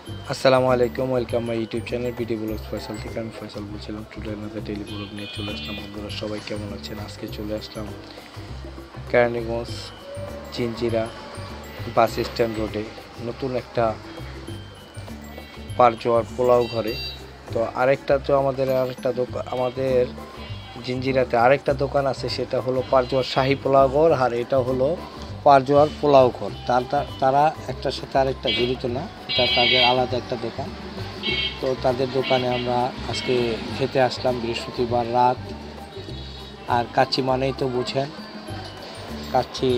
আসসালামু আলাইকুম, welcome my YouTube channel BD blogs Faisal থেকে। আমি ফয়সাল বলছিলাম। টুডে আমাদের ডেইলি ব্লগ নিয়ে চলে আসলাম। বন্ধুরা সবাই কেমন আছেন? আজকে চলে আসলাম কেরানীগঞ্জ জিঞ্জিরা বাস স্ট্যান্ড রোডে নতুন একটা পারজোয়ার পোলাও ঘরে। তো আরেকটা তো আরেকটা দোকান আমাদের জিঞ্জিরাতে আরেকটা দোকান আছে, সেটা হলো পারজোয়ার শাহী পোলাও ঘর, আর এটা হলো পারজোয়ার পোলাও ঘর। তারা একটার সাথে আরেকটা জড়িত না, এটা তাদের আলাদা একটা দোকান। তো তাদের দোকানে আমরা আজকে খেতে আসলাম বৃহস্পতিবার রাত। আর কাচ্চি মানেই তো বুঝেন, কাচ্চি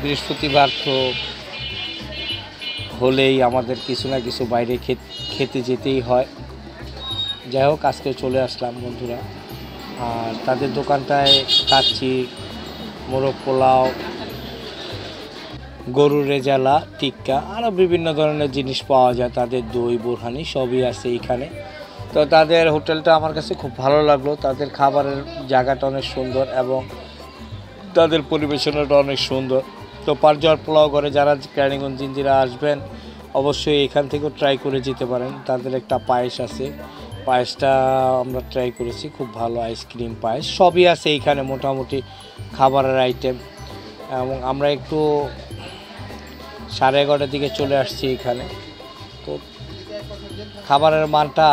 বৃহস্পতিবার তো হলেই আমাদের কিছু না কিছু বাইরে খেতে যেতেই হয়। যাই হোক, আজকে চলে আসলাম বন্ধুরা। আর তাদের দোকানটায় কাচ্চি, মোরগ পোলাও, গরুর রেজালা, টিক্কা, আরও বিভিন্ন ধরনের জিনিস পাওয়া যায়। তাদের দই বোরহানি সবই আছে এইখানে। তো তাদের হোটেলটা আমার কাছে খুব ভালো লাগলো। তাদের খাবারের জায়গাটা অনেক সুন্দর এবং তাদের পরিবেশনাটা অনেক সুন্দর। তো পারজোয়ার পোলাও ঘরে যারা কেরানীগঞ্জ জিঞ্জিরা আসবেন, অবশ্যই এখান থেকেও ট্রাই করে যেতে পারেন। তাদের একটা পায়েস আছে, পায়েসটা আমরা ট্রাই করেছি, খুব ভালো। আইসক্রিম, পায়েস সবই আছে এইখানে, মোটামুটি খাবারের আইটেম। এবং আমরা একটু 11:30টার দিকে চলে আসছি এখানে। তো খাবারের মানটা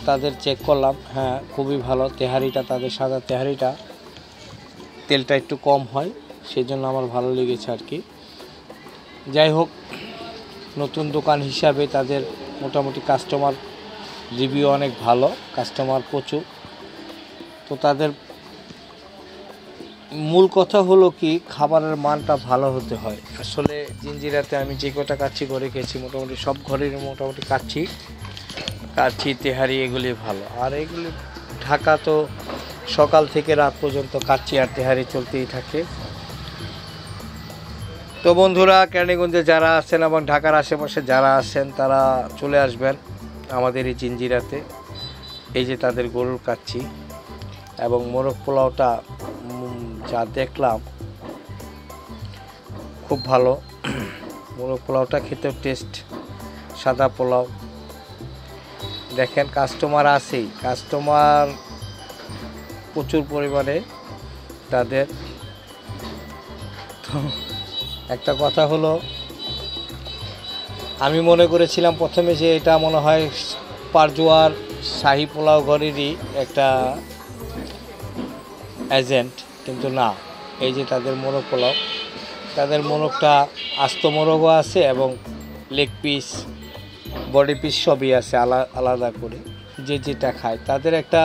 তাদের চেক করলাম, হ্যাঁ খুবই ভালো। তেহারিটা, তাদের সাদা তেহারিটা, তেলটা একটু কম হয়, সেই জন্য আমার ভালো লেগেছে আর কি। যাই হোক, নতুন দোকান হিসাবে তাদের মোটামুটি কাস্টমার রিভিউ অনেক ভালো, কাস্টমার প্রচুর। তো তাদের মূল কথা হলো কি, খাবারের মানটা ভালো হতে হয়। আসলে জিঞ্জিরাতে আমি যে কটা কাচ্চি করে খেয়েছি, মোটামুটি সব ঘরের মোটামুটি কাচ্চি তেহারি এগুলি ভালো। আর এগুলি ঢাকা তো সকাল থেকে রাত পর্যন্ত কাচ্চি আর তেহারি চলতেই থাকে। তো বন্ধুরা, কেরানীগঞ্জে যারা আছেন এবং ঢাকার আশেপাশে যারা আছেন, তারা চলে আসবেন আমাদের এই জিঞ্জিরাতে। এই যে তাদের গরুর কাচ্চি এবং মোরগ পোলাওটা যা দেখলাম খুব ভালো। মোরগ পোলাওটা খেতেও টেস্ট, সাদা পোলাও। দেখেন কাস্টমার আছেই, কাস্টমার প্রচুর পরিমাণে তাদের। তো একটা কথা হলো, আমি মনে করেছিলাম প্রথমে যে এটা মনে হয় পারজোয়ার শাহী পোলাও ঘরেরই একটা এজেন্ট, কিন্তু না। এই যে তাদের মোরগ পোলাও, তাদের মোরগটা আস্ত মোরগও আছে এবং লেগ পিস, বডি পিস সবই আছে আলাদা করে, যে যেটা খায়। তাদের একটা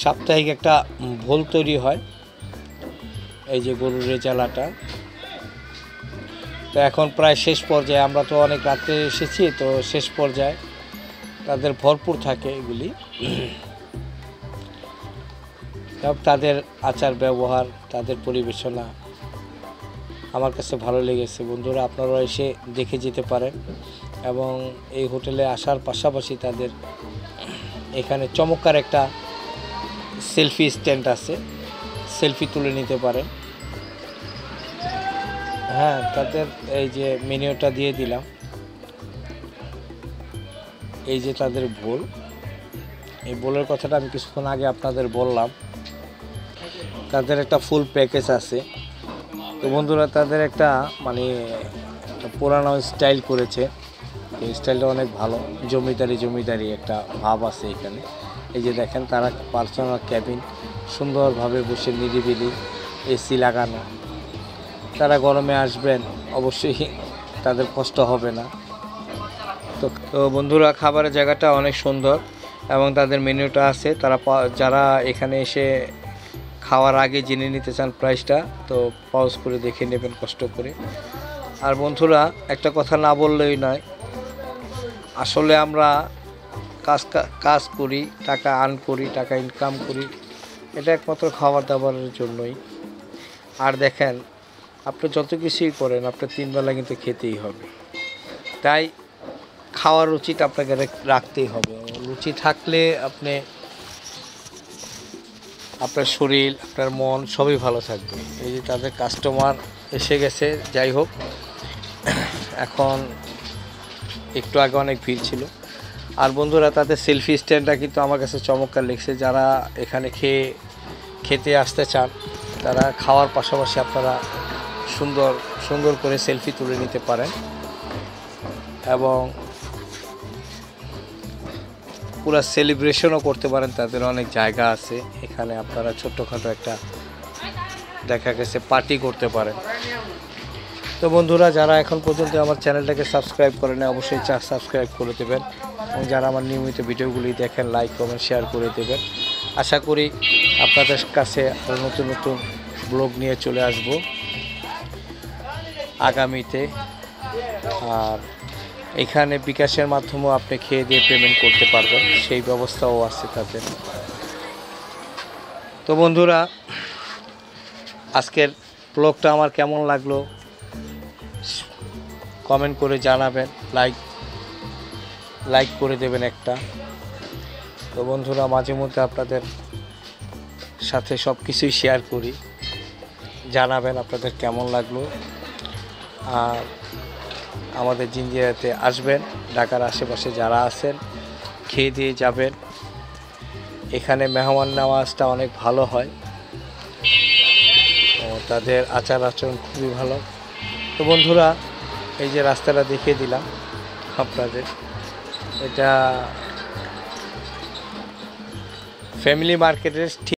সাপ্তাহিক একটা ভোল তৈরি হয়, এই যে গরুর রেজালাটা। তো এখন প্রায় শেষ পর্যায়ে, আমরা তো অনেক রাত্রে এসেছি, তো শেষ পর্যায়ে তাদের ভরপুর থাকে এগুলি। তাদের আচার ব্যবহার, তাদের পরিবেশনা আমার কাছে ভালো লেগেছে। বন্ধুরা, আপনারা এসে দেখে যেতে পারেন। এবং এই হোটেলে আসার পাশাপাশি তাদের এখানে চমৎকার একটা সেলফি স্ট্যান্ড আছে, সেলফি তুলে নিতে পারেন। হ্যাঁ, তাদের এই যে মেনুটা দিয়ে দিলাম, এই যে তাদের বোল, এই বোলের কথাটা আমি কিছুক্ষণ আগে আপনাদের বললাম। তাদের একটা ফুল প্যাকেজ আছে। তো বন্ধুরা, তাদের একটা মানে পুরানো স্টাইল করেছে, এই স্টাইলটা অনেক ভালো। জমিদারি একটা ভাব আছে এখানে। এই যে দেখেন, তারা পার্সোনাল ক্যাবিন, সুন্দরভাবে বসে নিরিবিলি, এসি লাগানো। তারা গরমে আসবেন, অবশ্যই তাদের কষ্ট হবে না। তো বন্ধুরা, খাবারের জায়গাটা অনেক সুন্দর এবং তাদের মেনুটা আছে। যারা এখানে এসে খাওয়ার আগে জেনে নিতে চান প্রাইসটা, তো পজ করে দেখে নেবেন কষ্ট করে। আর বন্ধুরা, একটা কথা না বললেই নয়, আসলে আমরা কাজ করি, টাকা আর্ন করি, টাকা ইনকাম করি, এটা একমাত্র খাবার দাবারের জন্যই। আর দেখেন, আপনি যত কিছুই করেন, আপনার 3 বেলা কিন্তু খেতেই হবে। তাই খাওয়ার রুচিটা আপনাকে রাখতেই হবে। রুচি থাকলে আপনার শরীর, আপনার মন সবই ভালো থাকবে। এই যে তাদের কাস্টমার এসে গেছে। যাই হোক, এখন একটু আগে অনেক ভিড় ছিল। আর বন্ধুরা তাদের সেলফি স্ট্যান্ডটা কিন্তু আমার কাছে চমৎকার লেগেছে। যারা এখানে খেতে আসতে চান তারা খাওয়ার পাশাপাশি আপনারা সুন্দর সুন্দর করে সেলফি তুলে নিতে পারেন এবং পুরো সেলিব্রেশনও করতে পারেন। তাদের অনেক জায়গা আছে এখানে, আপনারা ছোট্টখাটো একটা দেখা গেছে পার্টি করতে পারেন। তো বন্ধুরা যারা এখন পর্যন্ত আমার চ্যানেলটাকে সাবস্ক্রাইব করেন অবশ্যই সাবস্ক্রাইব করে দেবেন এবং যারা আমার নিয়মিত ভিডিওগুলি দেখেন লাইক কমেন্ট শেয়ার করে দেবেন। আশা করি আপনাদের কাছে আরও নতুন নতুন ব্লগ নিয়ে চলে আসব আগামীতে। আর এখানে বিকাশের মাধ্যমেও আপনি খেয়ে দিয়ে পেমেন্ট করতে পারবেন, সেই ব্যবস্থাও আছে তাদের। তো বন্ধুরা আজকের ব্লগটা আমার কেমন লাগলো কমেন্ট করে জানাবেন, লাইক করে দেবেন একটা। তো বন্ধুরা মাঝে মধ্যে আপনাদের সাথে সব কিছুই শেয়ার করি, জানাবেন আপনাদের কেমন লাগলো। আর আমাদের জিঞ্জিরাতে আসবেন, ঢাকার আশেপাশে যারা আছেন খেয়ে দিয়ে যাবেন। এখানে মেহমান নওয়াজটা অনেক ভালো হয় ও তাদের আচার আচরণ খুবই ভালো। তো বন্ধুরা এই যে রাস্তাটা দেখিয়ে দিলাম আপনাদের, এটা ফ্যামিলি মার্কেটের ঠিক